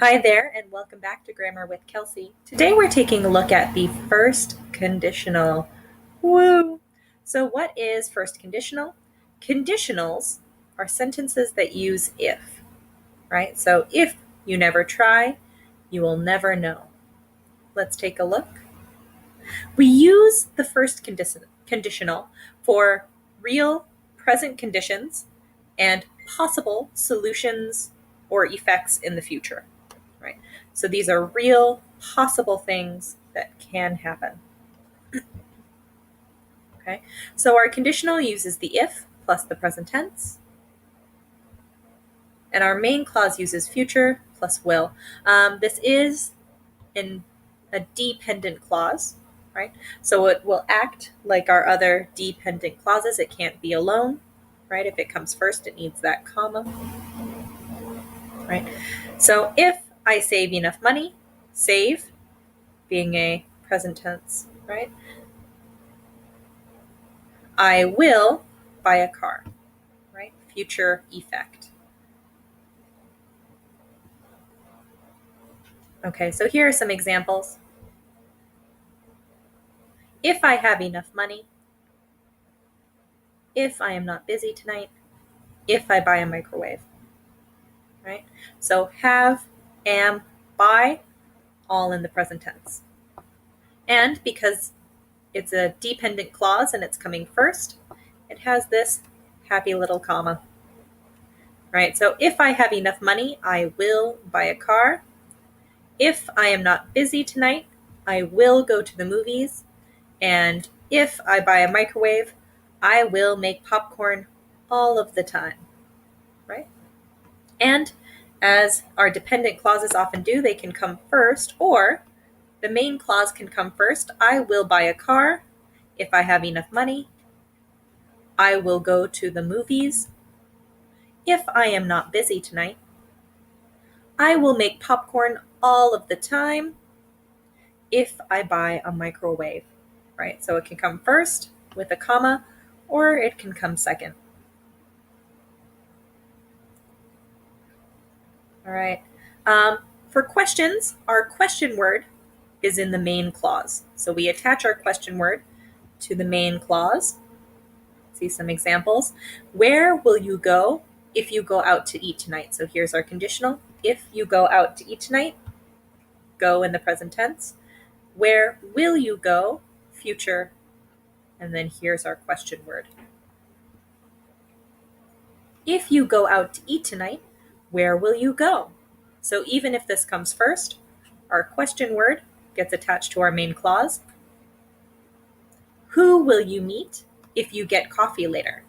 Hi there, and welcome back to Grammar with Kelsey. Today we're taking a look at the first conditional. Woo! So what is first conditional? Conditionals are sentences that use if, right? So if you never try, you will never know. Let's take a look. We use the first conditional for real present conditions and possible solutions or effects in the future. Right? So these are real, possible things that can happen. Okay? So our conditional uses the if plus the present tense. And our main clause uses future plus will. This is a dependent clause, right? So it will act like our other dependent clauses. It can't be alone, right? If it comes first, it needs that comma, right? So if I save enough money, save being a present tense, right? I will buy a car, right? Future effect. Okay, so here are some examples. If I have enough money, if I am not busy tonight, if I buy a microwave, right? So have, am, buy, all in the present tense. And because it's a dependent clause and it's coming first, it has this happy little comma, right? So if I have enough money, I will buy a car. If I am not busy tonight, I will go to the movies. And if I buy a microwave, I will make popcorn all of the time, right? And as our dependent clauses often do, they can come first, or the main clause can come first. I will buy a car if I have enough money. I will go to the movies. If I am not busy tonight, I will make popcorn all of the time if I buy a microwave, right? So it can come first with a comma, or it can come second. All right. For questions, our question word is in the main clause. So we attach our question word to the main clause. See some examples. Where will you go if you go out to eat tonight? So here's our conditional. If you go out to eat tonight, go in the present tense. Where will you go? Future. And then here's our question word. If you go out to eat tonight, where will you go? So even if this comes first, our question word gets attached to our main clause. Who will you meet if you get coffee later?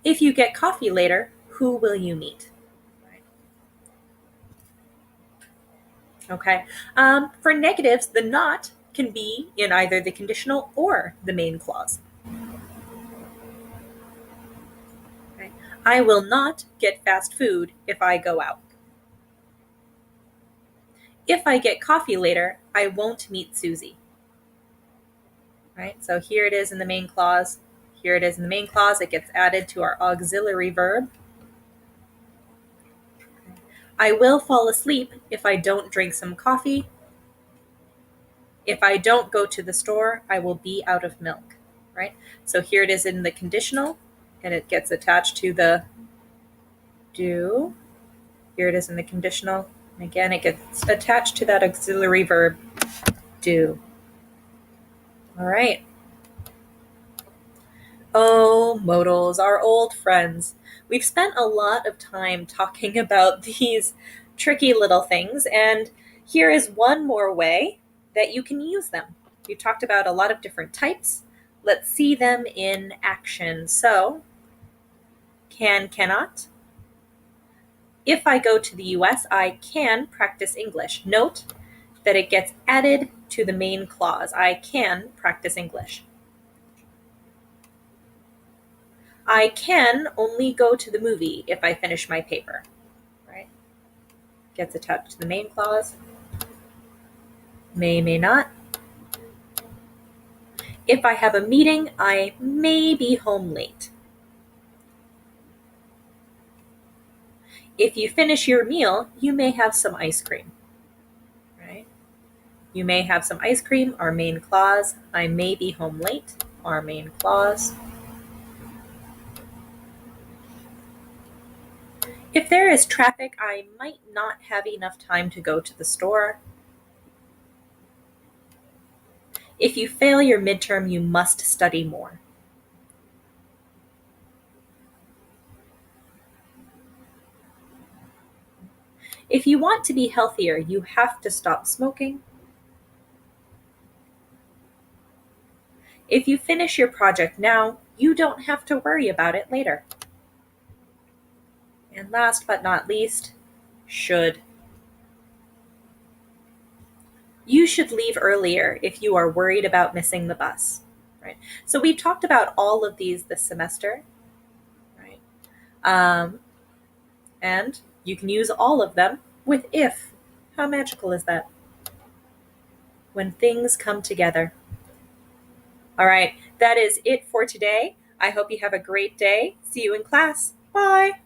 If you get coffee later, who will you meet? Okay. For negatives, the not can be in either the conditional or the main clause. Okay. I will not get fast food if I go out. If I get coffee later, I won't meet Susie. Right? So here it is in the main clause. Here it is in the main clause. It gets added to our auxiliary verb. I will fall asleep if I don't drink some coffee. If I don't go to the store, I will be out of milk. Right? So here it is in the conditional, and it gets attached to the do. Here it is in the conditional. And again, it gets attached to that auxiliary verb, do. All right. Oh, modals, our old friends. We've spent a lot of time talking about these tricky little things, and here is one more way that you can use them. We've talked about a lot of different types. Let's see them in action. So, can, cannot. If I go to the US, I can practice English. Note that it gets added to the main clause. I can practice English. I can only go to the movie if I finish my paper. Right? Gets attached to the main clause. May not. If I have a meeting, I may be home late. If you finish your meal, you may have some ice cream, right? You may have some ice cream, our main clause. I may be home late, our main clause. If there is traffic, I might not have enough time to go to the store. If you fail your midterm, you must study more. If you want to be healthier, you have to stop smoking. If you finish your project now, you don't have to worry about it later. And last but not least, should. You should leave earlier if you are worried about missing the bus, right? So we've talked about all of these this semester, right? And you can use all of them with if. How magical is that? When things come together. All right, that is it for today. I hope you have a great day. See you in class. Bye.